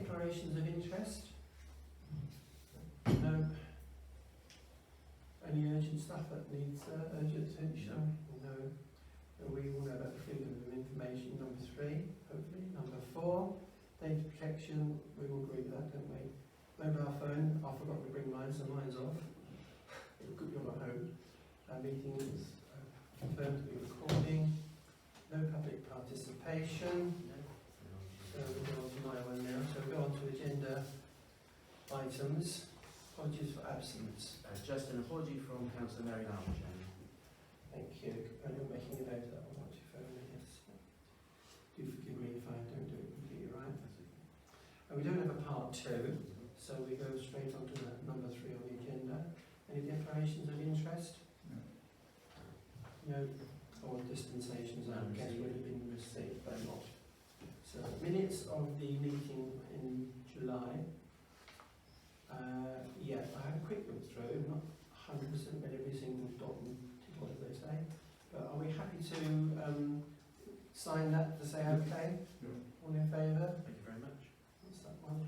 declarations of interest? No. Any urgent stuff that needs urgent attention? No. We all know about the freedom of information, number 3, hopefully. Number 4, data protection, we all agree with that, don't we? Mobile phone, I forgot to bring mine, so mine's off. Good job at home. Meetings confirmed to be recording. No public participation. So we'll go on to my one now. So we'll go on to agenda items. Apologies for absence. Just an apology from Councillor Mary Lowell. Thank you. I'm making a note of that one. Watch your phone, yes. Do forgive me if I don't do it completely right. We don't have a part 2, so we go straight on to number 3 on the agenda. Any declarations of interest? No. Or dispensations, I guess, would have been received, but not. So, minutes of the meeting in July. Yeah, I had a quick look through, not 100% read every single dot and tick, what do they say? But are we happy to sign that to say okay? All in favour? Thank you very much. What's that one?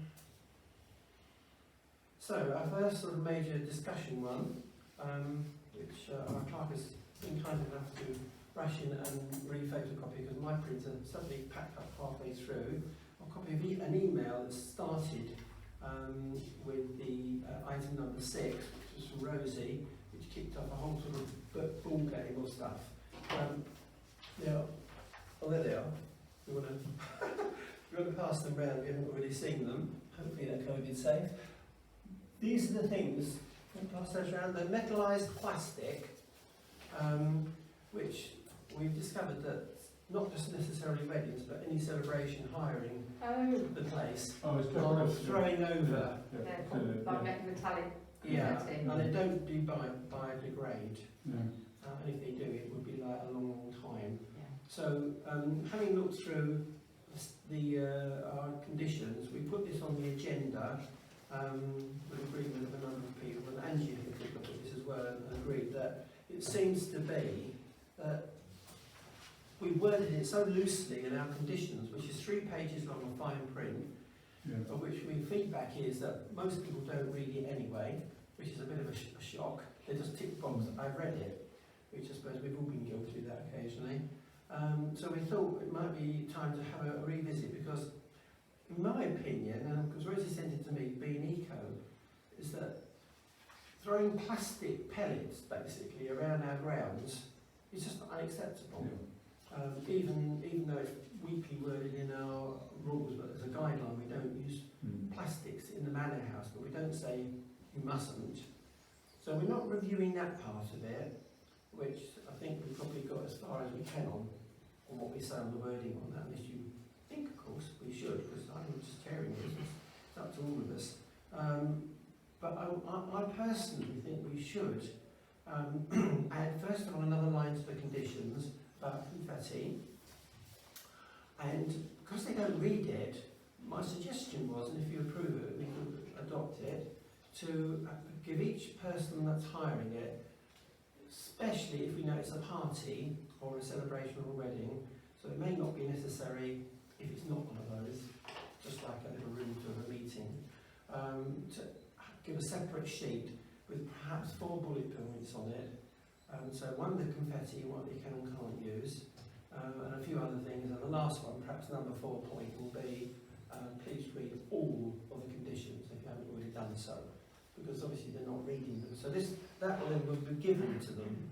So, our first sort of major discussion one, which our clerk has been kind enough to rush in and re-photocopy because my printer suddenly packed up halfway through. A copy of an email that started with the item number 6, which was from Rosie, which kicked off a whole sort of ball game of stuff. Now, oh, there they are. We want to pass them round. We haven't already seen them. Hopefully they're COVID safe. These are the things. We'll pass those around. They're metallised plastic, which we've discovered that not just necessarily weddings, but any celebration hiring the place are throwing over. Metallic. Yeah, and they don't do biodegrade. And if they do, it would be like a long, long time. Yeah. So, having looked through our conditions, we put this on the agenda with agreement of a number of people, and Angie had looked at this as well and agreed that it seems to be that we worded it so loosely in our conditions, which is 3 pages long of fine print, of which feedback is that most people don't read it anyway, which is a bit of a shock. They just tick box, I've read it, which I suppose we've all been guilty of that occasionally. So we thought it might be time to have a revisit because, in my opinion, and because Rosie sent it to me, being eco, is that throwing plastic pellets basically around our grounds is just unacceptable. Even though it's weakly worded in our rules, but as a guideline, we don't use plastics in the manor house, but we don't say you mustn't. So we're not reviewing that part of it, which I think we've probably got as far as we can on what we say on the wording on that, unless you think, of course, we should, because I'm just chairing this, it's up to all of us. But I personally think we should add, first of all, another line to the conditions about confetti, and because they don't read it, my suggestion was, and if you approve it, we could adopt it, to give each person that's hiring it, especially if we know it's a party or a celebration or a wedding, so it may not be necessary if it's not one of those, just like a little room to a meeting, to give a separate sheet with perhaps 4 bullet points on it. So one of the confetti, what you can and can't use, and a few other things. And the last one, perhaps number 4 point, will be please read all of the conditions if you haven't already done so, because obviously they're not reading them. So that will then be given to them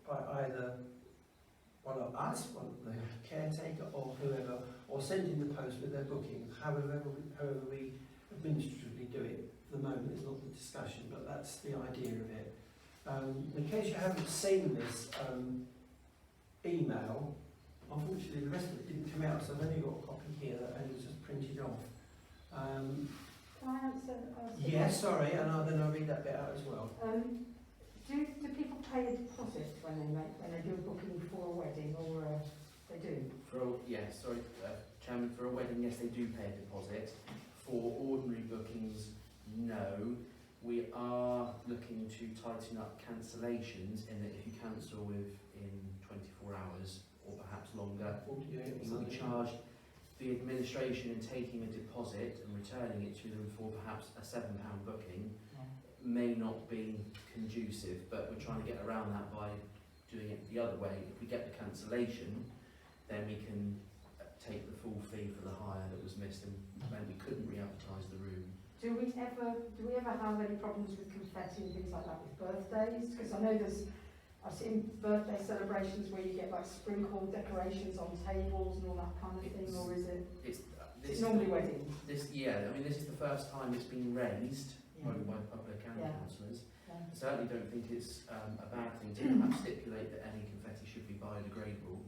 by either one of us, one of the caretaker, or whoever, or sent in the post with their bookings. However we administratively do it. At the moment, it's not the discussion, but that's the idea of it. In case you haven't seen this email, unfortunately the rest of it didn't come out, so I've only got a copy here that Andy just printed off. Can I answer? Yeah, sorry, and then I'll read that bit out as well. Do people pay a deposit when they do a booking for a wedding, or they do? Chairman, for a wedding, yes, they do pay a deposit. For ordinary bookings, no. We are looking to tighten up cancellations in that if you cancel within 24 hours or perhaps longer, you will be charged the administration in taking a deposit and returning it to them for perhaps a £7 booking may not be conducive, but we're trying to get around that by doing it the other way. If we get the cancellation, then we can take the full fee for the hire that was missed, and then we couldn't re-advertise the room. Do we ever have any problems with confetti and things like that with birthdays? Because I know I've seen birthday celebrations where you get like sprinkle decorations on tables and all that kind of thing, or is it? It's normally weddings. This is the first time it's been raised by public and councillors. Yeah. I certainly don't think it's a bad thing to perhaps stipulate that any confetti should be biodegradable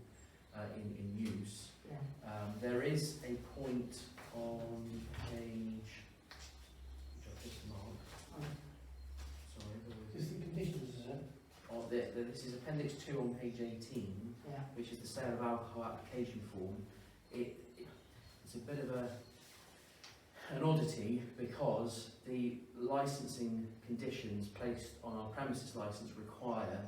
in use. Yeah. There is a point on page, which I've just marked. Sorry, Is the conditions, is it? this is appendix 2 on page 18, which is the sale of alcohol application form. It's a bit of an oddity, because the licensing conditions placed on our premises licence require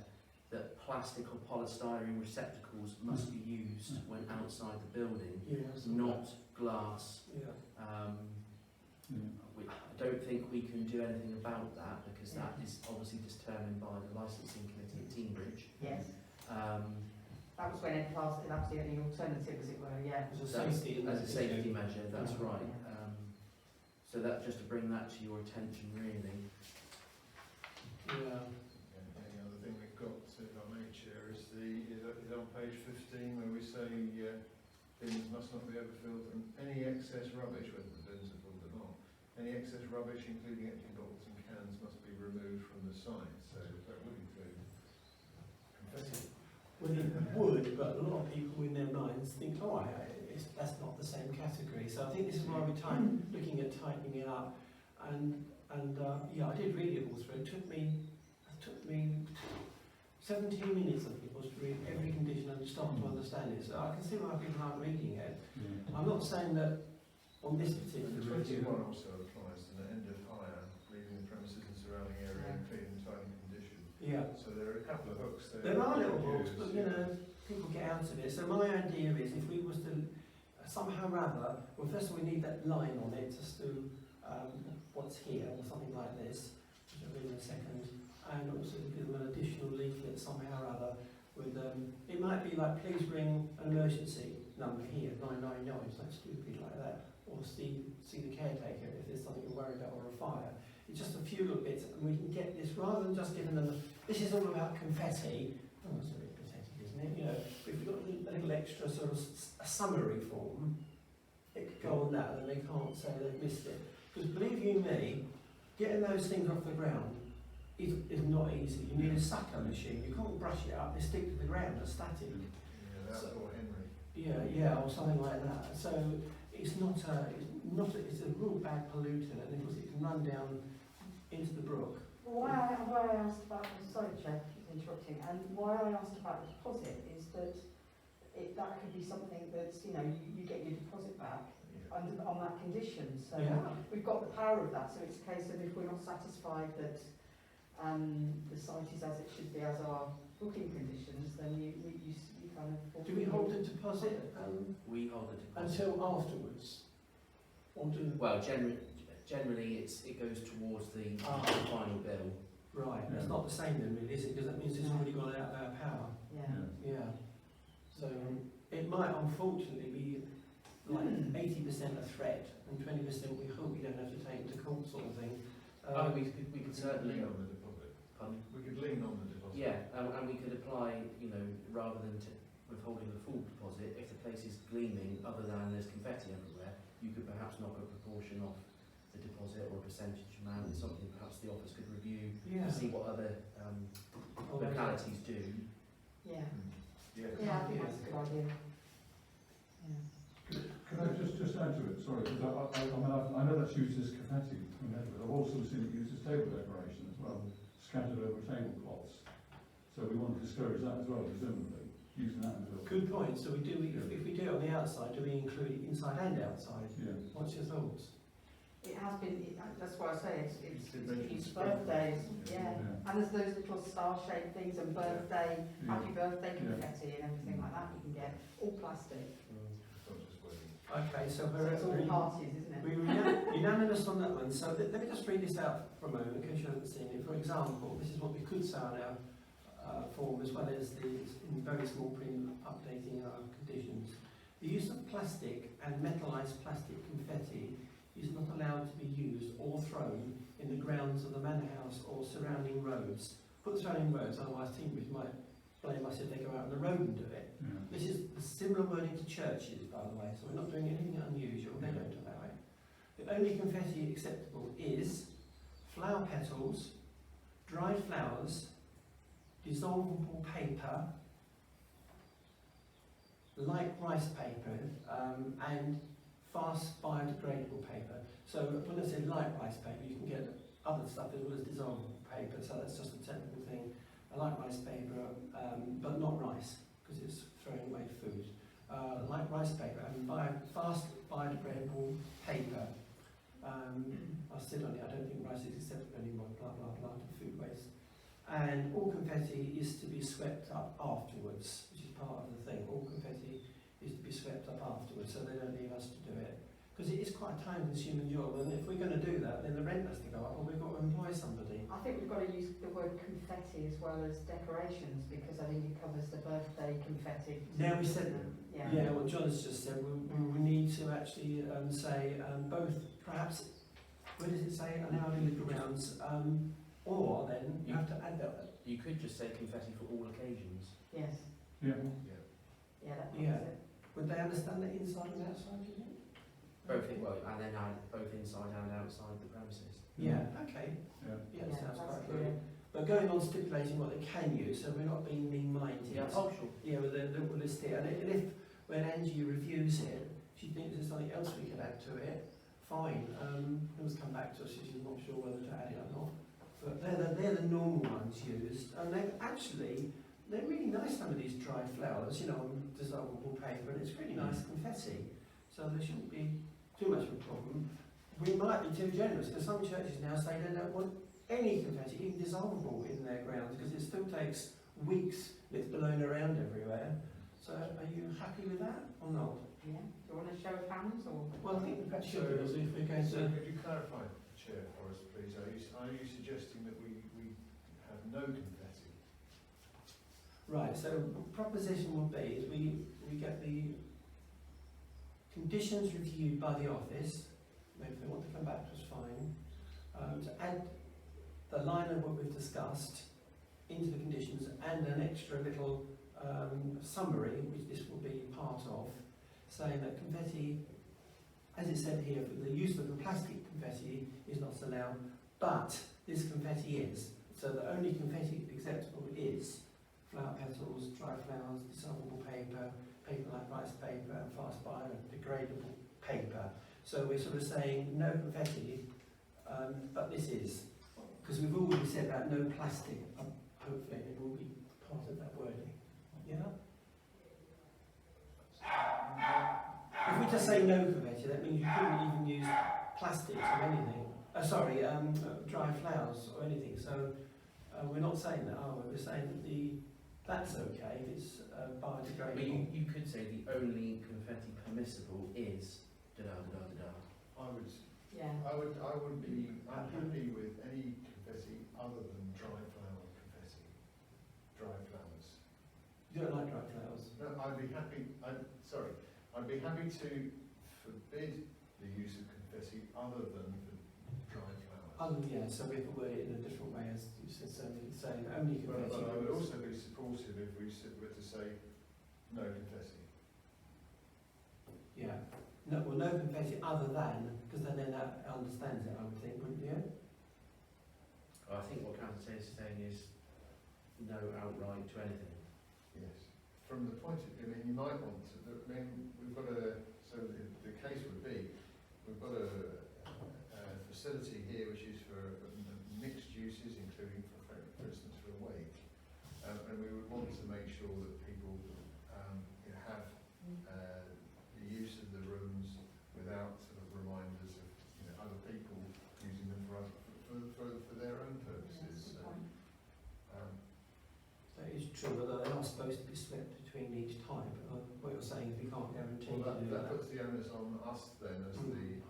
that plastic or polystyrene receptacles must be used when outside the building, not glass. I don't think we can do anything about that, because that is obviously determined by the licensing committee at Teambridge. Yes. That was when that was the only alternative, as it were. Yeah. As a safety measure, that's right. So that, just to bring that to your attention, really. The other thing we've got, if I may, Chair, is on page 15, where we say bins must not be overfilled, and any excess rubbish, whether the bins are filled or not, any excess rubbish, including empty bottles and cans, must be removed from the site. So that would include confetti. Well, it would, but a lot of people in their minds think, that's not the same category. So I think this is why we're looking at tightening it up. And I did read it all through. It took me 17 minutes, I think it was, to read every condition and start to understand it. So I can see why people aren't reading it. I'm not saying that on this particular review. 21 also applies to the end of hire, leaving the premises and surrounding area in clean and tidy condition. Yeah. So there are a couple of hooks there. There are little hooks, but people get out of it. So my idea is, if we was to somehow rather, well, first of all, we need that line on it as to what's here, or something like this, which I'll read in a second, and also to give them an additional leaflet somehow or other with, it might be like, please ring an emergency number here, 999, something stupid like that, or see the caretaker if there's something you're worried about, or a fire. It's just a few little bits, and we can get this, rather than just giving them, this is all about confetti. Oh, that's a bit pathetic, isn't it? If we've got a little extra sort of a summary form, it could go on that, and they can't say they've missed it. Because believe you me, getting those things off the ground is not easy. You need a sucker machine. You can't brush it up. They stick to the ground. They're static. Yeah, that's or Henry. Or something like that. So it's a real bad pollutant, and of course it can run down into the brook. Why I asked about, sorry, Chair, interrupting, and why I asked about the deposit is that that could be something that's, you get your deposit back on that condition. So we've got the power of that. So it's a case of, if we're not satisfied that the site is as it should be, as our booking conditions, then you kind of. Do we hold the deposit We hold the deposit until afterwards, or do? Well, generally it goes towards the final bill. Right, that's not the same then, really, is it? Because that means it's already gone out of our power. Yeah. So it might unfortunately be like 80% a threat and 20% we hope we don't have to take to court, sort of thing. We could certainly lean on the deposit. Pardon? We could lean on the deposit. Yeah, and we could apply, rather than withholding the full deposit, if the place is gleaming, other than there's confetti everywhere, you could perhaps knock a proportion off the deposit, or a percentage amount. It's something perhaps the office could review, see what other localities do. Yeah. Yeah. I think that's a good idea. Can I just add to it? Sorry, because I know that's used as confetti, but I've also seen it used as table decoration as well, scattered over tablecloths. So we want to discourage that as well, presumably, using that as well. Good point. So if we do it on the outside, do we include it inside and outside? Yeah. What's your thoughts? It has been, that's why I say it's mentioned birthdays, Yeah. and there's those little star-shaped things, and birthday, happy birthday confetti and everything like that you can get, all plastic. It's not just weddings. Okay, so So it's all parties, isn't it? we were unanimous on that one. So let me just read this out for a moment, in case you haven't seen it. For example, this is what we could say on our form, as well as the, in very small print, updating our conditions. The use of plastic and metallised plastic confetti is not allowed to be used or thrown in the grounds of the manor house or surrounding roads. Put the surrounding roads, otherwise Timbridge might blame us if they go out on the road and do it. Yeah. This is a similar wording to churches, by the way, so we're not doing anything unusual, they don't allow it. The only confetti acceptable is flower petals, dried flowers, dissolvable paper, light rice paper, and fast biodegradable paper. So when I say light rice paper, you can get other stuff as well as dissolvable paper, so that's just a technical thing. I like rice paper, but not rice, because it's throwing away food. Like rice paper and fast biodegradable paper. I'll sit on it, I don't think rice is acceptable anymore, blah blah blah, to food waste. And all confetti is to be swept up afterwards, which is part of the thing. All confetti is to be swept up afterwards, so they don't leave us to do it. Because it is quite a time-consuming job, and if we're going to do that, then the rent has to go up, or we've got to employ somebody. I think we've got to use the word confetti as well as decorations, because I think it covers the birthday confetti. Now we said, yeah, what John has just said, we need to actually say both, perhaps, where does it say, allowed in the grounds, or then you have to add that. You could just say confetti for all occasions. Yes. Yeah. Yeah, that covers Yeah. it. Would they understand that inside and outside, do you think? Both both inside and outside the premises. Yeah, okay. Yeah. Yeah, Yeah, sounds that's quite clear. good. But going on stipulating what they can use, so we're not being mean-minded. Oh, sure. Yeah, with the list here. And if, when Angie reviews it, she thinks there's something else we could add to it, fine. He'll come back to us if she's not sure whether to add it or not. But they're the normal ones used. And they're really nice, some of these dried flowers, you know, on dissolvable paper, and it's really nice confetti. So there shouldn't be too much of a problem. We might be too generous, because some churches now say they don't want any confetti, even dissolvable, in their grounds, because it still takes weeks and it's blown around everywhere. So are you happy with that or not? Yeah. Do you want a show of hands or? Well, I think we've got to if we're going So to... could you clarify, Chair, for us, please? Are you suggesting that we have no confetti? Right, so proposition will be is we get the conditions reviewed by the office, maybe if they want to come back to us, fine, to add the line of what we've discussed into the conditions and an extra little summary, which this will be part of, saying that confetti, as it said here, the use of the plastic confetti is not allowed, but this confetti is. So the only confetti acceptable is flower petals, dry flowers, dissolvable paper, paper like rice paper, and fast biodegradable paper. So we're sort of saying no confetti, but this is. Because we've already said that no plastic, hopefully it will be part of that wording. Yeah? If we just say no confetti, that means you couldn't even use plastics or anything. Dry flowers or anything. So we're not saying that, are we? We're saying that that's okay if it's biodegradable. But you could say the only confetti permissible is da-da-da-da-da. I'm happy with any confetti other than dry flower confetti. Dry flowers. You don't like dry flowers? No, I'd be happy to forbid the use of confetti other than for dry flowers. Yeah, so we have to word it in a different way, as you said, so we can say only confetti. But I would also be supportive if we were to say no confetti. Yeah. No, well, no confetti other than, because then that understands it, I would think, wouldn't you? I think what Councillor is saying is no outright to anything. Yes. From the point of view, you might want to, we've got the case would be, we've got a facility here which is for mixed uses, including, for instance, for a wake. And we would want to make sure that people have the use of the rooms without sort of reminders of other people using them for their own purposes. That is true, although they are supposed to be split between each type. What you're saying, if we can't guarantee Well, to do that that. puts the onus on us then, as the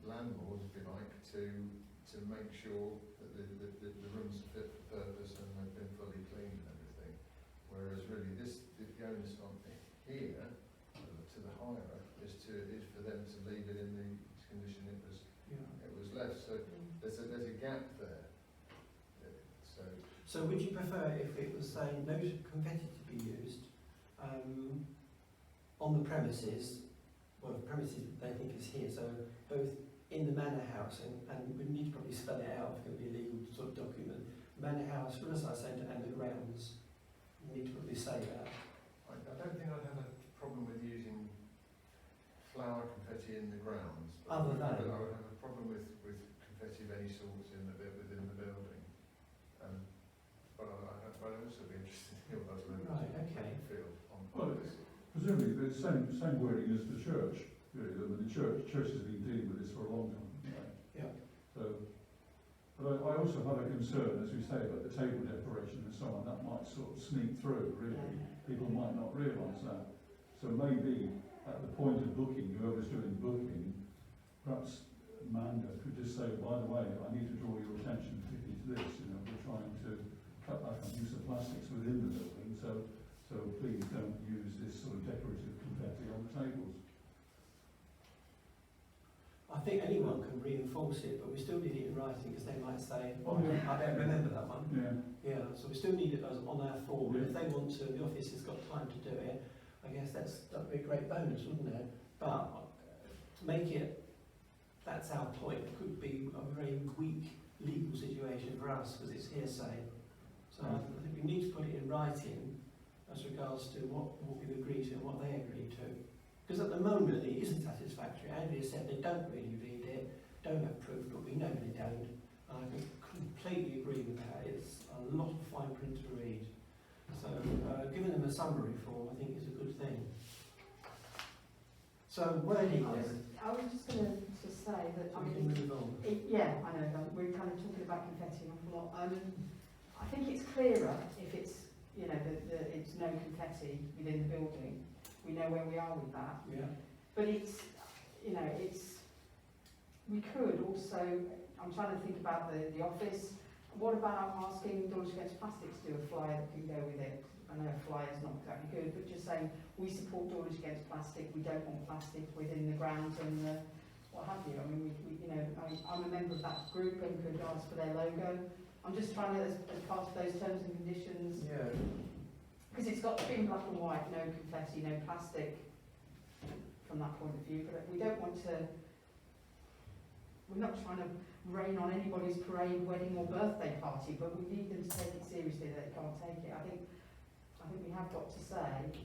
landlord, if you like, to make sure that the rooms are fit for purpose and they've been fully cleaned and everything. Whereas really the onus on here, to the hirer, is for them to leave it in the condition it was left. So there's a gap there. So would you prefer if it was saying no confetti to be used on the premises, well, the premises they think is here, so both in the Manor House, and we need to probably spell it out if it's going to be a legal sort of document, Manor House, Riverside Centre and the grounds. We need to probably say that. I don't think I'd have a problem with using flower confetti in the grounds. Other than? I would have a problem with confetti of any sort within the building. But I'd also be interested in hear what other members feel on this. Presumably, the same wording as the church. Really, I mean, the church has been dealing with this for a long time. Right? Yeah. So, but I also have a concern, as we say, about the table decoration and so on. That might sort of sneak through. Really, people might not realise that. So maybe at the point of booking, whoever's doing booking, perhaps Amanda could just say, by the way, I need to draw your attention particularly to this. You know, we're trying to cut back on use of plastics within the building, so please don't use this sort of decorative confetti on the tables. I think anyone can reinforce it, but we still need it in writing because they might say, Oh, yeah. I don't remember that one. Yeah. Yeah, so we still need it as on our form. Yeah. If they want to, the office has got time to do it, I guess that would be a great bonus, wouldn't it? But to make it, that's our point, it could be a very weak legal situation for us because it's hearsay. So I think we need to put it in writing as regards to what we've agreed to and what they agreed to. Because at the moment it isn't satisfactory. Andrea said they don't really read it, don't have proof, but we know they don't. And I can completely agree with that. It's a lot of fine print to read. So giving them a summary form I think is a good thing. So wording then. I was just going to say that, I We can mean, move on. yeah, I know, we're kind of talking about confetti an awful lot. I think it's clearer if it's, you know, that it's no confetti within the building. We know where we are with that. Yeah. But it's, you know, we could also, I'm trying to think about the office. What about asking Dawlish Against Plastic to do a flyer that can go with it? I know a flyer's not exactly good, but just saying, we support Dawlish Against Plastic, we don't want plastic within the grounds and what have you. I mean, we you know, I'm a member of that group and could ask for their logo. I'm just trying to, as part of those terms and conditions, Yeah. because it's got to be in black and white, no confetti, no plastic, from that point of view. But we don't want to, we're not trying to rain on anybody's parade, wedding or birthday party, but we need them to take it seriously that they can't take it. I think we have got to say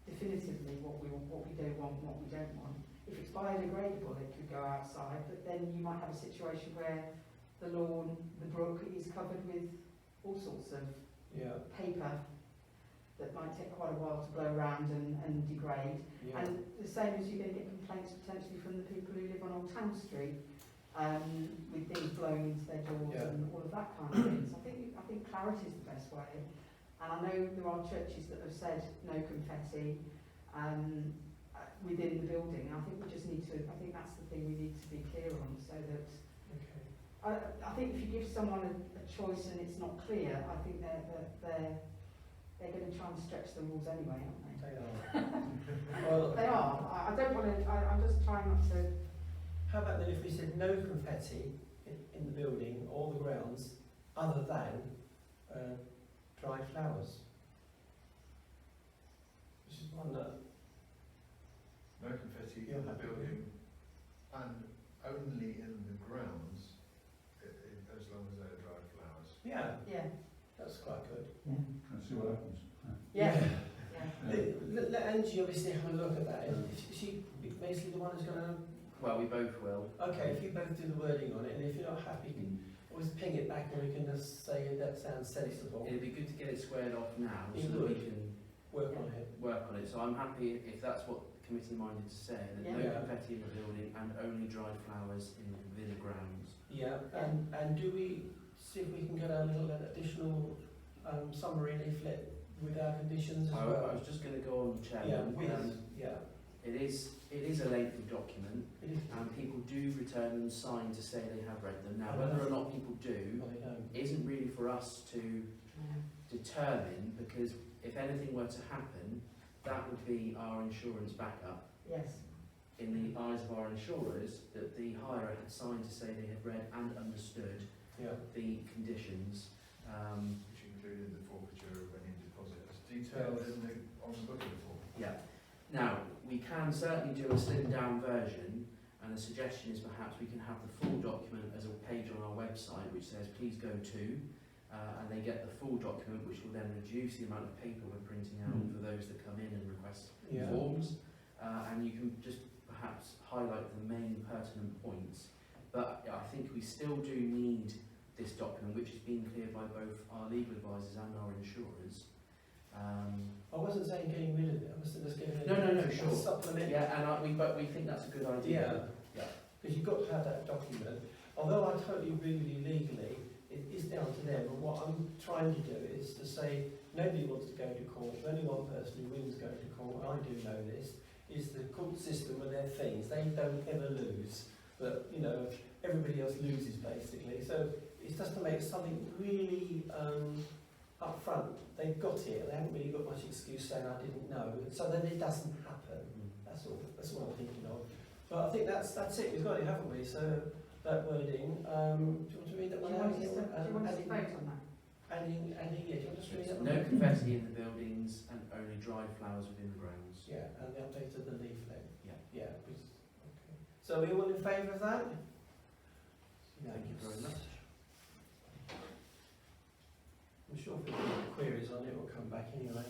definitively what we do want, what we don't want. If it's biodegradable, it could go outside, but then you might have a situation where the lawn, the brook is covered with all sorts of paper that might take quite a while to blow around and degrade. Yeah. And the same as you're going to get complaints potentially from the people who live on Old Town Street, with things blowing into their doors and all of that kind of things. I think clarity is the best way. And I know there are churches that have said no confetti within the building. I think we just need to, I think that's the thing we need to be clear on, so that I think if you give someone a choice and it's not clear, I think they're going to try and stretch the rules anyway, aren't they? They are. Well, They are. I don't want to, I'm just trying not to. how about then if we said no confetti in the building or the grounds other than dried flowers? This is one that... No confetti Yeah, in the happy building and only in the grounds as long as they're dried flowers. Yeah, Yeah. that's quite good. Let's see what happens. Yeah. Let Angie obviously have a look at that. Is she basically the one who's going to... Well, we both will. Okay, if you both do the wording on it, and if you're not happy, you can always ping it back and we can just say that sounds sensible. It'd be good to get it squared off now It so that we would. can Work on it. work on it. So I'm happy if that's what the committee minded to say, that no Yeah. confetti in the building and only dried flowers within the grounds. Yeah, and do we see if we can get a little additional summary leaflet with our conditions as I well? was just going to go on, Yeah, Chairman. It is a lengthy document, it is. and people do return them signed to say they have read them. Now, Oh, whether or that's- not people do Well, they don't. isn't really for us to determine, because if anything were to happen, that would be our insurance backup. Yes. In the eyes of our insurers, that the hirer had signed to say they had read and understood Yeah. the conditions. Which included the forfeiture of any deposits, detailed on the booking form. Yeah. Now, we can certainly do a slimmed down version, and the suggestion is perhaps we can have the full document as a page on our website which says please go to, and they get the full document, which will then reduce the amount of paper we're printing out for those that come in and request Yeah. forms, and you can just perhaps highlight the main pertinent points. But I think we still do need this document, which is being cleared by both our legal advisors and our insurers. I wasn't saying getting rid of it, I was just giving it No, a sure. supplement. Yeah, and but we think that's a good idea. Yeah, because you've got to have that document. Although I totally agree with you legally, it is down to them. But what I'm trying to do is to say nobody wants to go to court. Only one person who wins going to court, and I do know this, is the court system with their fees. They don't ever lose, but you know everybody else loses basically. So it's just to make something really up front. They've got it. They haven't really got much excuse saying I didn't know. So then it doesn't happen. That's all. That's what I'm thinking of. But I think that's it. We've got it, haven't we? So that wording. Do you want to read that Do one you out? want us to vote on that? Adding, yeah. Do you want to just read that one? No confetti in the buildings and only dried flowers within the grounds. Yeah, and the update of the leaflet. Yeah. Yeah. Okay. So are we all in favour of that? Thank you very much. I'm sure if we have queries on it, it will come back anyway.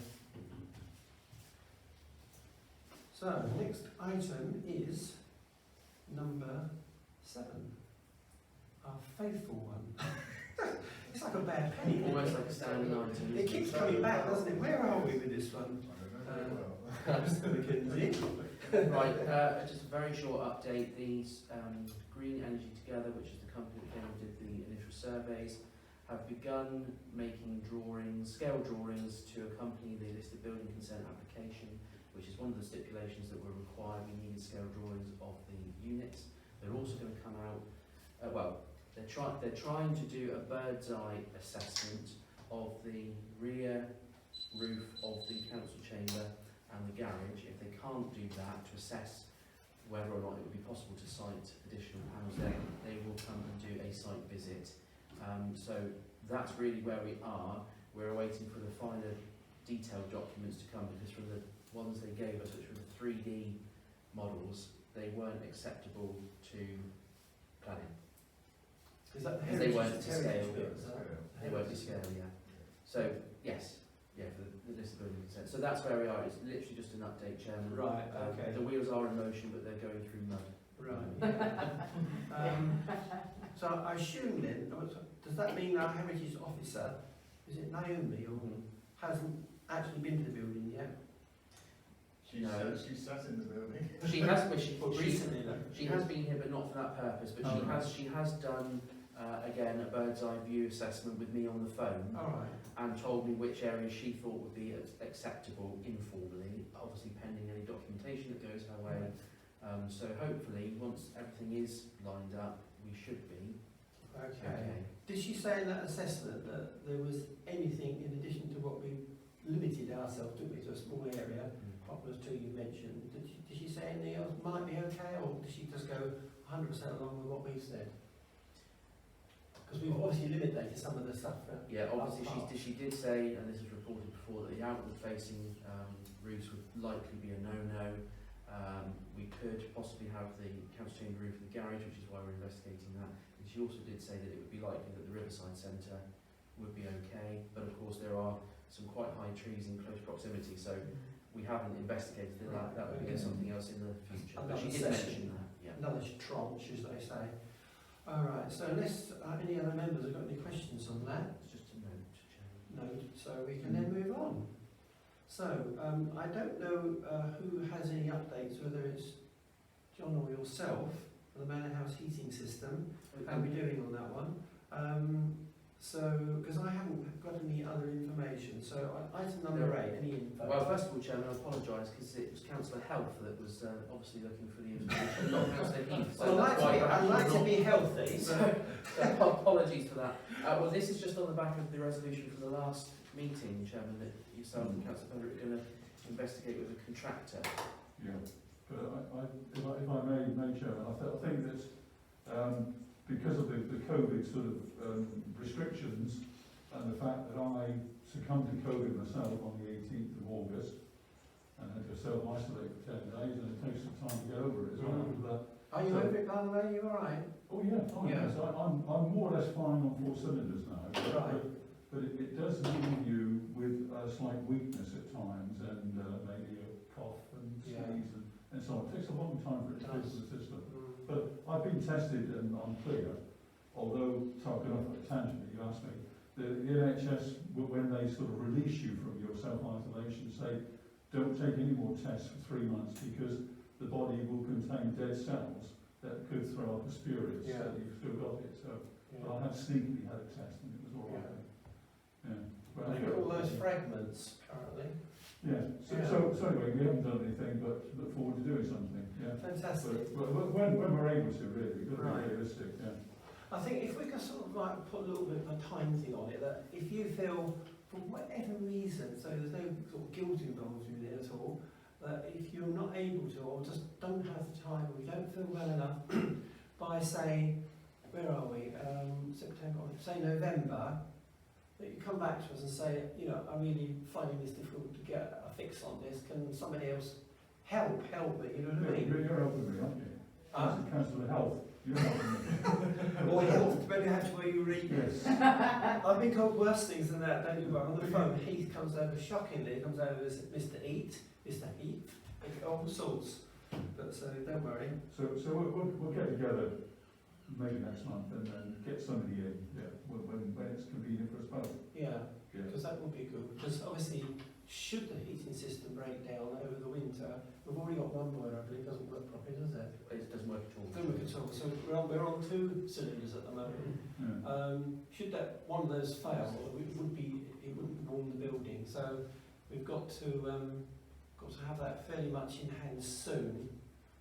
So, next item is number 7. Our faithful one. It's like a bad penny. Almost like a standing item. It keeps coming back, doesn't it? Where are we with this one? I don't know very well. Mr. McKinsey. Right, just a very short update. These Green Energy Together, which is the company that came and did the initial surveys, have begun making drawings, scale drawings, to accompany the listed building consent application, which is one of the stipulations that were required. We needed scale drawings of the units. They're also going to come out, they're trying to do a bird's eye assessment of the rear roof of the council chamber and the garage. If they can't do that, to assess whether or not it would be possible to site additional panels there, they will come and do a site visit. So that's really where we are. We're waiting for the finer detailed documents to come, because from the ones they gave us, which were the 3D models, they weren't acceptable to planning. Is that the Because they weren't heritage to scale. bit, is that? They won't be scale, yeah. So, yes, yeah, for the list of building consent. So that's where we are. It's literally just an update, Chairman. Right, okay. The wheels are in motion, but they're going through mud. Right. So I assume then, does that mean our heritage officer, is it Naomi, or hasn't actually been to the building yet? She sat in the building. She has, Recently though. she has been here, but not for that purpose. But Oh, right. she has done again a bird's eye view assessment with me on the phone, Alright, and told me which areas she thought would be acceptable informally, obviously pending any documentation that goes her way. So hopefully, once everything is lined up, we should be okay. Did she say in that assessment that there was anything in addition to what we limited ourselves to, to a small area, populous two you mentioned, did she say anything else might be okay, or did she just go 100% along with what we've said? Because we've obviously eliminated some of the stuff. Yeah, obviously Up she did say, and this was reported before, that the outward facing roofs would likely be a no-no. We could possibly have the council chamber roof of the garage, which is why we're investigating that. And she also did say that it would be likely that the Riverside Centre would be okay, but of course there are some quite high trees in close proximity, so we haven't investigated that. That would be something else in the future. But she did mention that. Yeah. Another tranche, as they say. Alright, so unless any other members have got any questions on that, It's just a note, Chairman. no, so we can then move on. So, I don't know who has any updates, whether it's John or yourself, for the Manor House heating system. How are we doing on that one? So, because I haven't got any other information, so item number 8, any info? Well, first of all, Chairman, I apologise because it was Councillor Health that was obviously looking for the information, not Councillor Heath. So Well, I'd like to be healthy, so... apologies for that. Well, this is just on the back of the resolution from the last meeting, Chairman, that yourself and Councillor Pender are going to investigate with a contractor. Yeah, but if I may, Chairman, I think that because of the COVID sort of restrictions and the fact that I succumbed to COVID myself on the 18th of August and had to self-isolate for 10 days, and it takes some time to get over it as well. Are you over it, by the way? Are you alright? Oh yeah, fine. Yeah. Yes, I'm more or less fine on 4 cylinders now. Right. But it does leave you with a slight weakness at times, and maybe a cough and sneeze and so on. It takes a long time for it to go through the system. But I've been tested and I'm clear, although, talking off a tangent that you asked me, the NHS, when they sort of release you from your self-isolation, say, don't take any more tests for 3 months because the body will contain dead cells that could throw up a spurious, that you've still got it. So, but I have sneakily had a test and it was all right. Yeah. But They call those fragments, apparently. Yeah. So anyway, we haven't done anything but look forward to doing something. Yeah. Fantastic. But when we're able to, really, we've got to Right. be realistic. Yeah. I think if we can sort of like put a little bit of a time thing on it, that if you feel, for whatever reason, so there's no sort of guilt involved in it at all, that if you're not able to, or just don't have the time, or you don't feel well enough, by say, where are we, September, say November, that you come back to us and say, you know, I'm really finding this difficult to get a fix on this, can somebody else help me, you know what I mean? You're helping me, aren't you? Councillor Health, you're helping me. Or health, depending on where you read. Yes. I've been called worse things than that, don't you? But on the phone, Heath comes over shockingly. He comes over as Mr. Eat, Mr. Heath, all sorts. But so don't worry. So we'll get together maybe next month and then get somebody in. Yeah. When it's convenient for us both. Yeah. Yeah. Because that would be good. Because obviously, should the heating system break down over the winter, we've already got one boiler. I believe doesn't work properly, does it? It doesn't work at all. Doesn't work at all. So we're on 2 cylinders at the moment. Yeah. Should that one of those fail, it wouldn't warm the building. So we've got to have that fairly much in hand soon.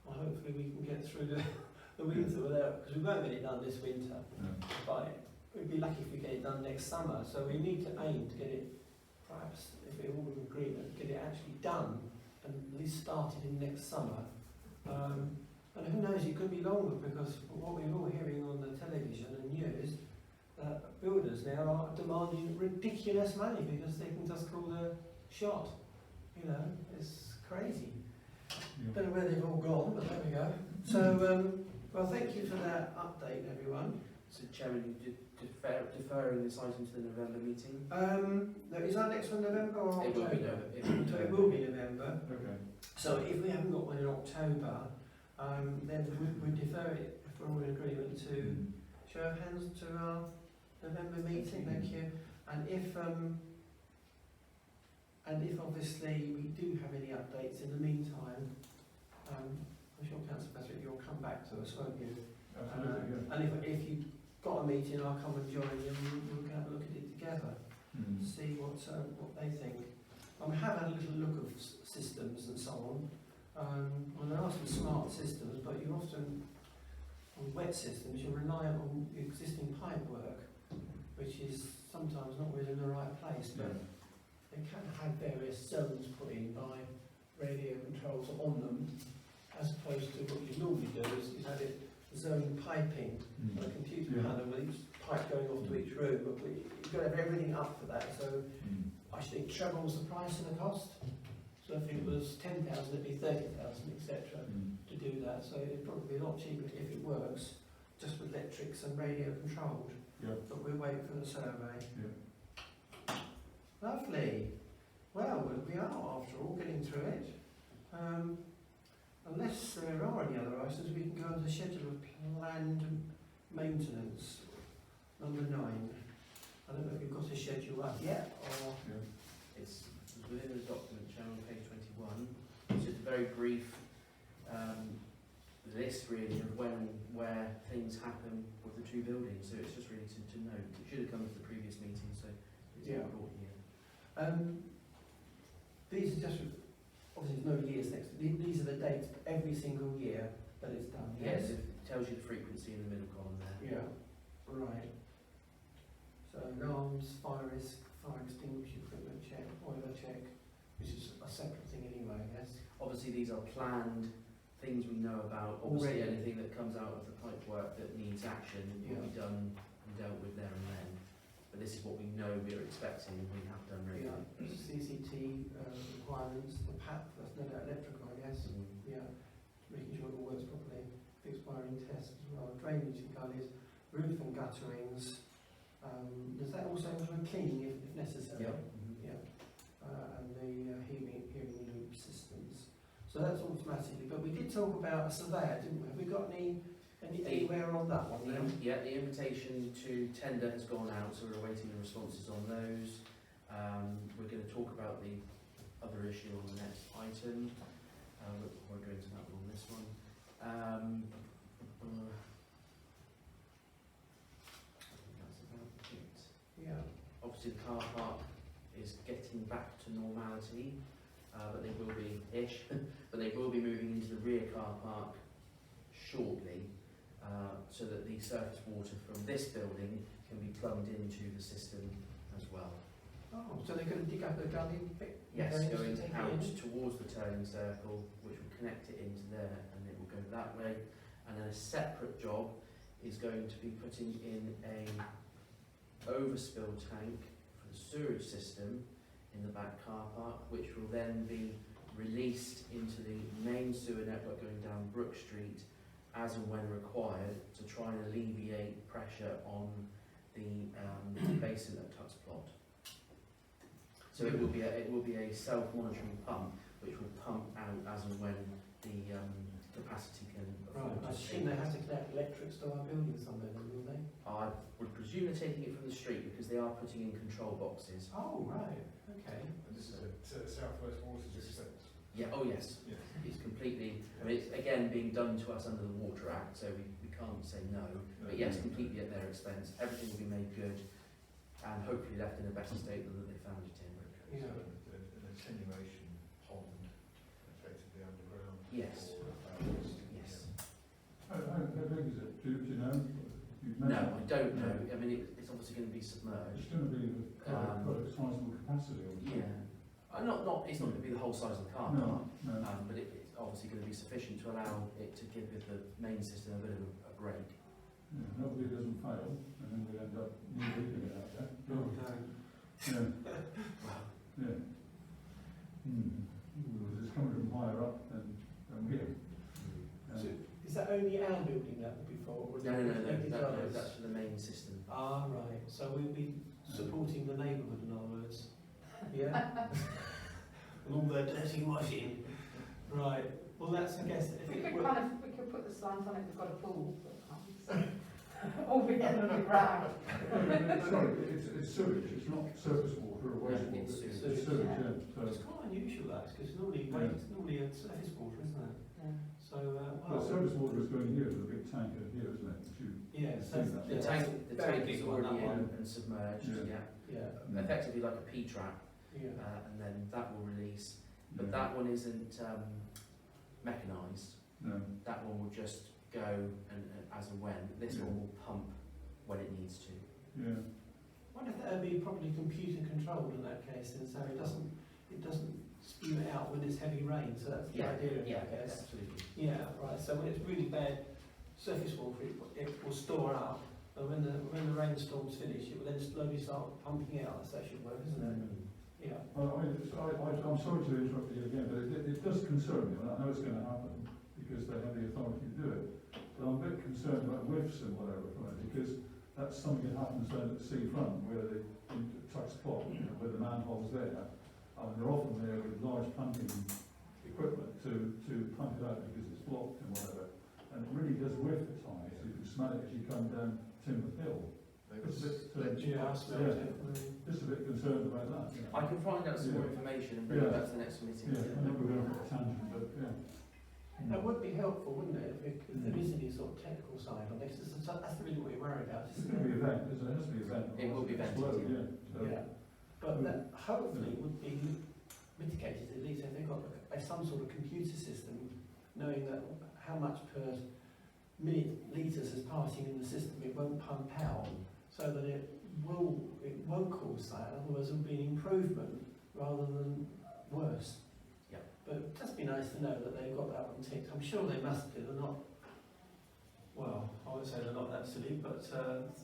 Well, hopefully we can get through the winter without, because we won't get it done this winter. Yeah. But we'd be lucky if we get it done next summer. So we need to aim to get it, perhaps if we're all in agreement, get it actually done and at least started in next summer. And who knows, it could be longer, because what we're all hearing on the television and news, builders now are demanding ridiculous money because they can just call the shot. You know, it's crazy. Yeah. Don't know where they've all gone, but there we go. So, well, thank you for that update, everyone. So, Chairman, you deferring this item to the November meeting? No, is our next one November or It will October? be November. So it will be November. Okay. So if we haven't got one in October, then we defer it, if we're all in agreement, to show of hands to our November meeting. Thank you. And if obviously we do have any updates in the meantime, I'm sure Councillor Patrick, you'll come back to us, won't you? Absolutely. Yeah. And if you've got a meeting, I'll come and join you, and we'll have a look at it together. See what they think. We have had a little look of systems and so on. And there are some smart systems, but you often, on wet systems, you're reliant on the existing pipe work, which is sometimes not always in the right place, but they can have various zones put in by radio controls on them, as opposed to what you normally do is have it zone piping on a computer panel with each pipe going off to each room, but you've got to have everything up for that, so I think trebles the price and the cost. So if it was 10,000, it'd be 30,000, etc. to do that. So it'd probably be a lot cheaper if it works, just with electrics and radio controlled. Yeah. But we'll wait for the survey. Yeah. Lovely. Well, we are, after all, getting through it. Unless there are any other items, we can go on to the schedule of planned maintenance, number 9. I don't know if you've got a schedule up yet, or... It's within the document, Chairman, on page 21. It's just a very brief, there's an list really of where things happen with the two buildings. So it's just really to note. It should have come to the previous meeting, so it's Yeah. brought here. These are just, obviously there's no years next, these are the dates every single year that it's done, Yes, yes? it tells you the frequency in the middle column there. Yeah, right. So alarms, fire risk, fire extinguisher equipment check, boiler check, which is a separate thing anyway, I guess. Obviously, these are planned things we know about. Obviously, Already. anything that comes out of the pipe work that needs action will be done and dealt with there and then. But this is what we know we're expecting and we have done Yeah, regularly. CCT requirements, the PAP, that's no doubt electrical, I guess. Mm. Yeah, making sure it all works properly. Fixed wiring tests as well. Drainage and gullies, roof and gutterings. Does that also include cleaning if necessary? Yeah. Mhm. Yeah. And the hearing loop systems. So that's automatically. But we did talk about a surveyor, didn't we? Have we got anywhere on that one now? The invitation to tender has gone out, so we're awaiting the responses on those. We're going to talk about the other issue on the next item. We'll go into that one on this one. I think that's about it. Yeah. Obviously, the car park is getting back to normality, but they will be-ish, but they will be moving into the rear car park shortly, so that the surface water from this building can be plumbed into the system as well. Oh, so they're going to dig up a gully bit? Yes, to going take it out in? towards the turning circle, which will connect it into there, and it will go that way. And then a separate job is going to be putting in a overspill tank for the sewage system in the back car park, which will then be released into the main sewer network going down Brook Street as and when required to try and alleviate pressure on the basin at Tuck's Plot. So it will be a self-monitoring pump which will pump out as and when the capacity can Right, afford I to assume they have to connect electrics to our building somewhere then, will they? I would presume they're taking it from the street because they are putting in control boxes. Oh, right, okay. And this is at South West Water's expense. Yeah, oh yes. Yes. It's completely, I mean, it's again being done to us under the Water Act, so we can't say no. But yes, completely at their expense. Everything will be made good and hopefully left in a better state than they found it in. Okay, so an attenuation pond effectively underground. Yes. For barrels. Yes. How big is it? Do you know? You've No, mentioned- I don't know. I mean, it's obviously going to be submerged. It's going to be quite a sizable capacity. Yeah. It's not going to be the whole size of the car No, park, no. but it's obviously going to be sufficient to allow it to give the main system a bit of a break. Yeah, hopefully it doesn't fail, and then we end up leaving it out there. Oh, no. Yeah. Yeah. It's coming from higher up than here. So is that only our building that will be for? Or is No, it affected no, others? that's for the main system. Ah, right. So we'll be supporting the neighbourhood, in other words. Yeah? And all their dirty washing. Right. Well, that's, I guess, if We it could were... we could put the slant on it, we've got a pool. All we get on the ground. Sorry, it's sewage, it's not surface water or wastewater. it's It's sewage. sewage, Yeah. yeah. It's So, quite unusual, that, because normally, it's normally a surface water, isn't it? Yeah. So, well, surface water is going here, there's a big tanker here, isn't it? Which you, yeah, so The The yeah, tank, that's the a very tank is big one, already that one. in and submerged, Yeah. yeah. Yeah, Effectively like a P-trap, yeah. and then that will release. But yeah. that one isn't mechanised. No. That one will just go and as and when. This Yeah. one will pump when it needs to. Yeah. I wonder if that would be properly computer controlled in that case, and so it doesn't spew it out when there's heavy rain. So that's the idea of it, I guess. absolutely. Yeah, right. So when it's really bad surface water, it will store up, and when the rainstorms finish, it will then slowly start pumping out. That should work, isn't it? Yeah. Well, I'm sorry to interrupt you again, but it does concern me, and I know it's going to happen, because they have the authority to do it. But I'm a bit concerned about whiffs and whatever from it, because that's something that happens down at the seafront, where the trucks plot, where the manhole's there. And they're often there with large pumping equipment to pump it out because it's blocked and whatever. And it really does whiff at times. You can smell it as you come down Timber Hill. Just a bit concerned about that. You know. I can find out some more information and bring it back to the next meeting. Yeah, I know we're going to put a tangent, but yeah. That would be helpful, wouldn't it, if there is any sort of technical side on this? That's really what we're worried about, It's isn't going to be it? event, isn't it? It has to be event. It will be vented, Explode, yeah. So, Yeah, but that hopefully would be mitigated, at least if they've got some sort of computer system, knowing that how much per minute litres is passing in the system, it won't pump out, so that it won't cause that, otherwise it will be an improvement rather than worse. Yeah. But it'd just be nice to know that they've got that one ticked. I'm sure they must do. They're not, well, I won't say they're not that silly, but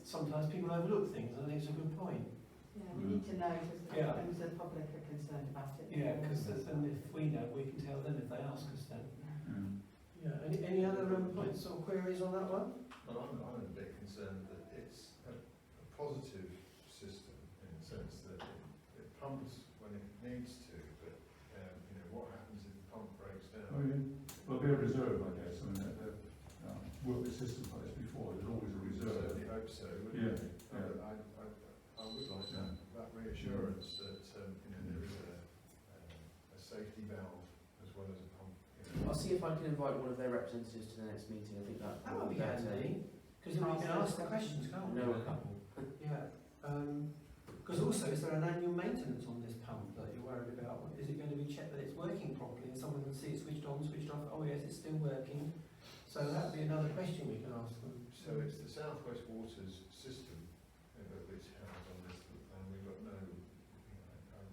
sometimes people overlook things, and I think it's a good point. Yeah, we need to know because the Yeah. members of the public are concerned about it. Yeah, because then if we know, we can tell them if they ask us then. Mm. Yeah. Any other points or queries on that one? Well, I'm a bit concerned that it's a positive system in the sense that it pumps when it needs to, but you know, what happens if the pump breaks down? Oh, yeah. Well, there'll be a reserve, I guess. I mean, they've worked with systems like this before. There's always a reserve. Certainly hope so, wouldn't Yeah, you? yeah. I would like that reassurance that you know, there is a safety valve as well as a pump. You know. I'll see if I can invite one of their representatives to the next meeting. I think that That would be better. handy, because then we can ask the questions, can't we? Know a couple. Yeah. Because also, is there an annual maintenance on this pump that you're worried about? Is it going to be checked that it's working properly and someone can see it switched on, switched off? Oh yes, it's still working. So that'd be another question we can ask them. So it's the South West Waters system which has on this, and we've got no. You know,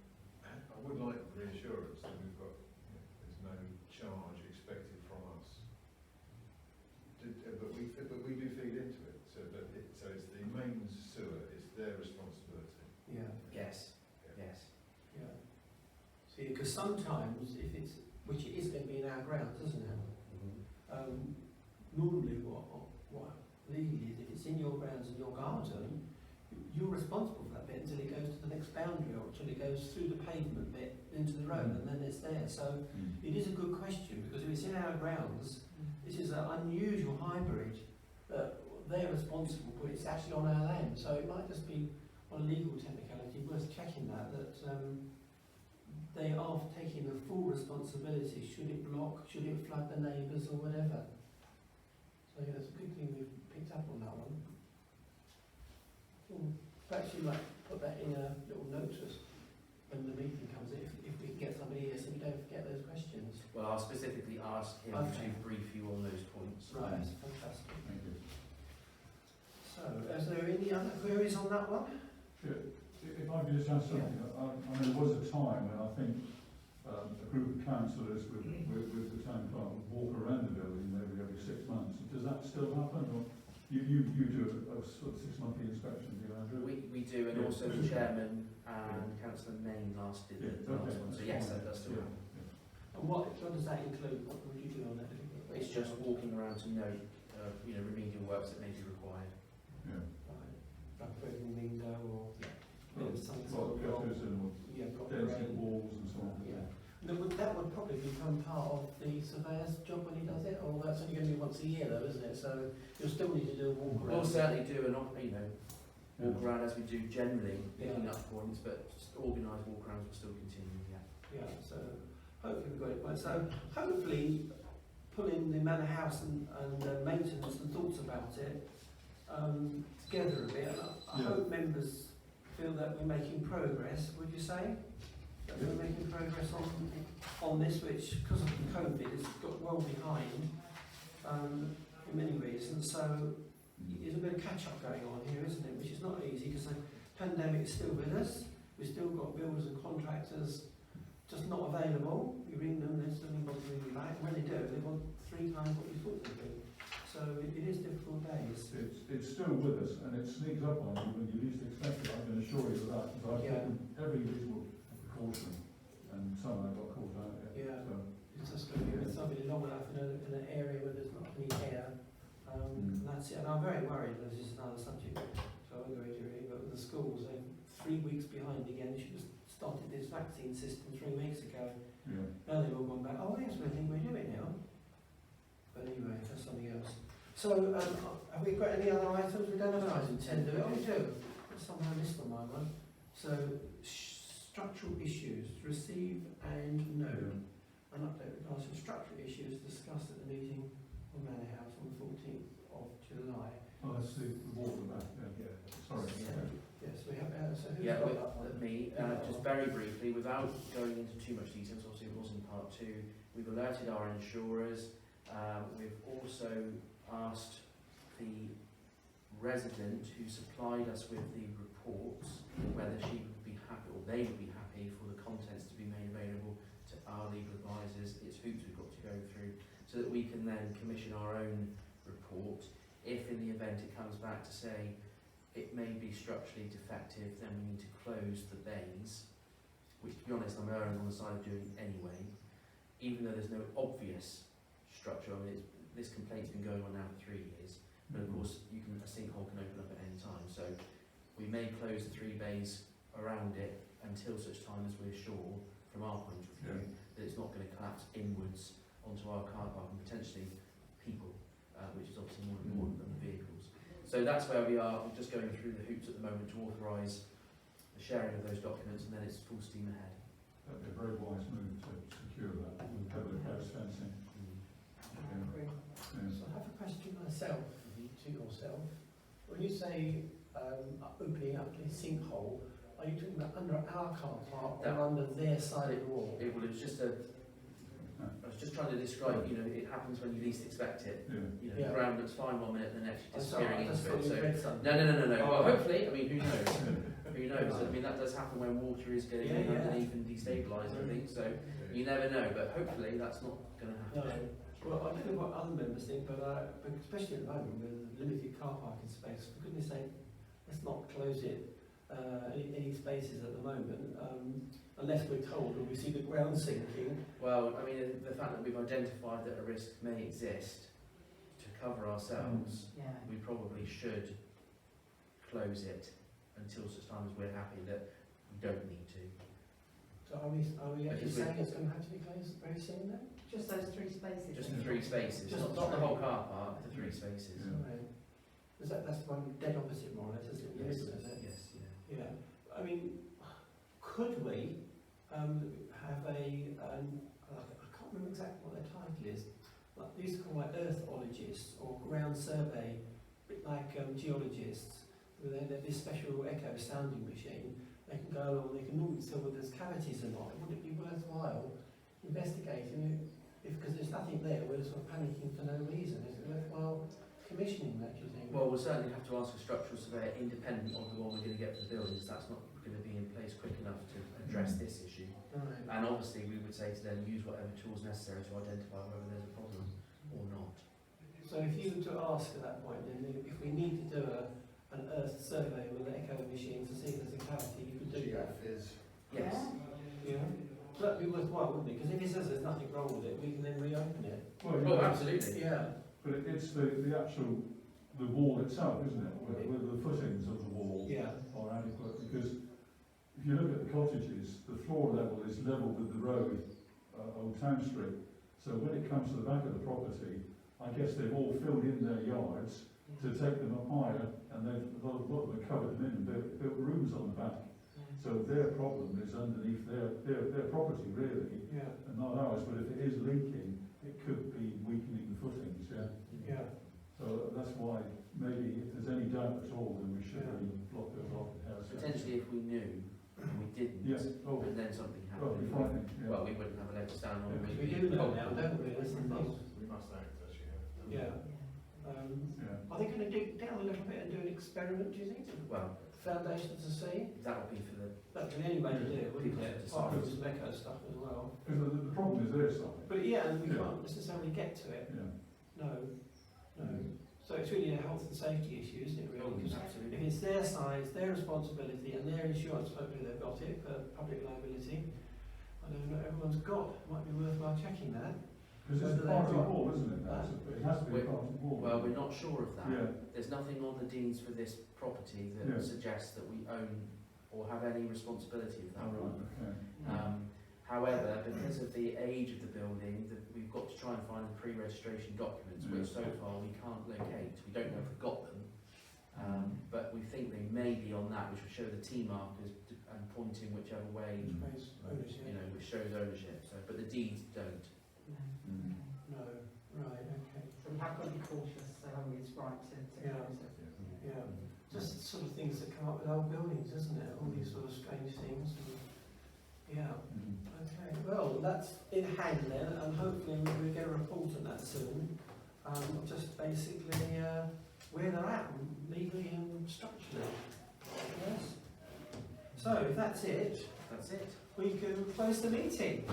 I would like the reassurance that we've got. You know, there's no charge expected from us. But we do feed into it. So it's the mains sewer. It's their responsibility. Yeah. Yes. Yes. Yeah. See, because sometimes if it's, which it is going to be in our grounds, isn't it? Normally what legally is if it's in your grounds and your garden, you're responsible for that bit until it goes to the next boundary or until it goes through the pavement bit into the road and then it's there. So it is a good question because if it's in our grounds, this is an unusual hybrid that they're responsible but it's actually on our land. So it might just be on a legal technicality worth checking that they are taking the full responsibility. Should it block, should it flood the neighbours or whatever. So yeah, it's a good thing we've picked up on that one. Perhaps you might put that in a little notice when the meeting comes in, if we can get somebody here so we don't forget those questions. Well, I'll specifically ask him Okay. to brief you on those points. Right, fantastic. Thank you. So, is there any other queries on that one? Sure. If I could just ask something, I mean, there was a time when I think a group of councillors with the town clerk would walk around the building maybe every 6 months. Does that still happen? Or you do a sort of 6-monthly inspection, do you, Andrew? We do, and Yeah. also the chairman and Councillor Main last did the last one. So yes, that does still happen. And what does that include? What would you do on that? It's just walking around to note, remedial works that may be required. Yeah. Right. Like breaking window or some Block sort of gutters and block dancing drain. walls and so on. Yeah. That would probably become part of the surveyor's job when he does it, or that's only going to be once a year though, isn't it? So you'll still need to do a walk around. We'll certainly do walk around as we do generally, picking up points, but just organised walk arounds will still continue. Yeah. Yeah, so hopefully we've got it right. So hopefully pulling the manor house and maintenance and thoughts about it together a bit. I hope members feel that we're making progress, would you say? That we're making progress on this, which, because of COVID, has got well behind for many reasons. So there's a bit of catch-up going on here, isn't it? Which is not easy because the pandemic is still with us. We've still got builders and contractors just not available. You ring them, they still not ring you back. When they do, they want 3 times what you thought they would. So it is difficult days. It's still with us and it sneaks up on you when you least expect it. I can assure you of that. Because I've taken every reasonable precaution and some I got caught out. Yeah. So, It's just going to be with somebody long enough in an area where there's not any air. And that's it. And I'm very worried, this is another subject, so I won't go into it, but with the schools, they're 3 weeks behind again. They should have started this vaccine system 3 weeks ago. yeah. Now they've all gone back, oh yes, we think we're doing it now. But anyway, that's something else. So, have we got any other items? We don't have an item 10, do we? Oh, we do. Somehow missed on my one. So, structural issues, receive and note. an update regards to structural issues discussed at the meeting on Manor House on the 14th of July. Oh, that's the wall at the back, yeah. Sorry. Yes, we have, so who's Yeah, got with that one? me, just very briefly, without going into too much details, obviously it was in part 2, we've alerted our insurers, we've also asked the resident who supplied us with the reports whether she would be happy, or they would be happy for the contents to be made available to our legal advisors. It's hoops we've got to go through, so that we can then commission our own report. If in the event it comes back to say it may be structurally defective, then we need to close the bays, which, to be honest, I'm erring on the side of doing anyway, even though there's no obvious structure. I mean, this complaint's been going on now for 3 years, but of course a sinkhole can open up at any time, so we may close the 3 bays around it until such time as we're sure, from our point of view, that it's not going to collapse inwards onto our car park and potentially people, which is obviously more important than the vehicles. So that's where we are. We're just going through the hoops at the moment to authorise the sharing of those documents, and then it's full steam ahead. That'd be a very wise move to secure that with public house fencing. So I have a question myself, to yourself. When you say opening up the sinkhole, are you talking about under our car park or under their side of the wall? I was just trying to describe, you know, it happens when you least expect it. You know, the ground looks fine 1 minute, the next you're disappearing into it. So no. Well, hopefully, I mean, who knows? Who knows? I mean, that does happen when water is getting underneath and destabilising things. So you never know, but hopefully that's not going to happen. No. Well, I don't know what other members think, but especially at the moment with limited car parking space, for goodness sake, let's not close it. Any spaces at the moment, unless we're told or we see the ground sinking. Well, I mean, the fact that we've identified that a risk may exist to cover ourselves, we probably should close it until such time as we're happy that we don't need to. So are we actually saying it's going to have to be closed very soon then? Just those 3 spaces? Just the 3 spaces, Just not the whole car park, the 3 spaces. Right. That's the one dead opposite more or less, isn't it? Yes, Isn't it? yes, yeah. Yeah. I mean, could we have a, I can't remember exactly what their title is, like these are called like earthologists or ground survey, a bit like geologists, where they have this special echo sounding machine. They can go along, they can normally tell whether there's cavities or not. Would it be worthwhile investigating it? Because there's nothing there, we're sort of panicking for no reason. Is it worthwhile commissioning that, do you think? Well, we'll certainly have to ask a structural surveyor independent of the one we're going to get for the buildings. That's not going to be in place quick enough to address this issue. Right. And obviously we would say to them, use whatever tools necessary to identify whether there's a problem or not. So if you were to ask at that point, then if we need to do an earth survey with an echo machine to see if there's a cavity, you could do that. Is Yes. Yeah. So that'd be worthwhile, wouldn't it? Because if he says there's nothing wrong with it, we can then reopen it. Oh, absolutely. Yeah. But it's the actual, the wall itself, isn't it? Whether the footings of the wall are adequate. Because if you look at the cottages, the floor level is level with the road, Old Town Street. So when it comes to the back of the property, I guess they've all filled in their yards to take them up higher, and a lot of them covered them in and built rooms on the back. So their problem is underneath their property, really, and not ours. But if it is leaking, it could be weakening the footings, Yeah. So that's why maybe if there's any doubt at all, then we should really block those off the house. Potentially if we knew and we didn't, Oh, and then something well, happened, be frightening. well, we wouldn't have a leg to stand on. We we'd do be know cold. now, don't we? That's the thing. we must act as you have. Yeah. Are they going to dig down a little bit and do an experiment, do you think? Well, Foundation to see? that would be for the That'd be the only way to do it, wouldn't People it? to Apart from decide. some echo stuff as well. Because the problem is their side. But yeah, and we can't necessarily get to it. No. So it's really a health and safety issue, isn't it, really? Because if absolutely. it's their side, their responsibility, and their insurance, hopefully they've got it for public liability. I don't know what everyone's got. Might be worthwhile checking that. Because it's a party wall, isn't it? It has to be a party wall. Well, we're not sure of that. Yeah. There's nothing on the deeds for this property that suggests that we own or have any responsibility of that. Oh, right, okay. However, because of the age of the building, we've got to try and find the pre-registration documents, which so far we can't locate. We don't know if we've got them. But we think they may be on that, which will show the T markers and pointing whichever way, Shows ownership. you know, which shows ownership. So, but the deeds don't. No, right, okay. So we have got to be cautious, so it's right to Yeah. close it. Yeah, just sort of things that come up with old buildings, isn't it? All these sort of strange things. Yeah. Okay. Well, that's in hand then, and hopefully we'll get a report on that soon. Just basically where they're at, legally and structurally. Yes. So if that's it, That's it. we can close the meeting.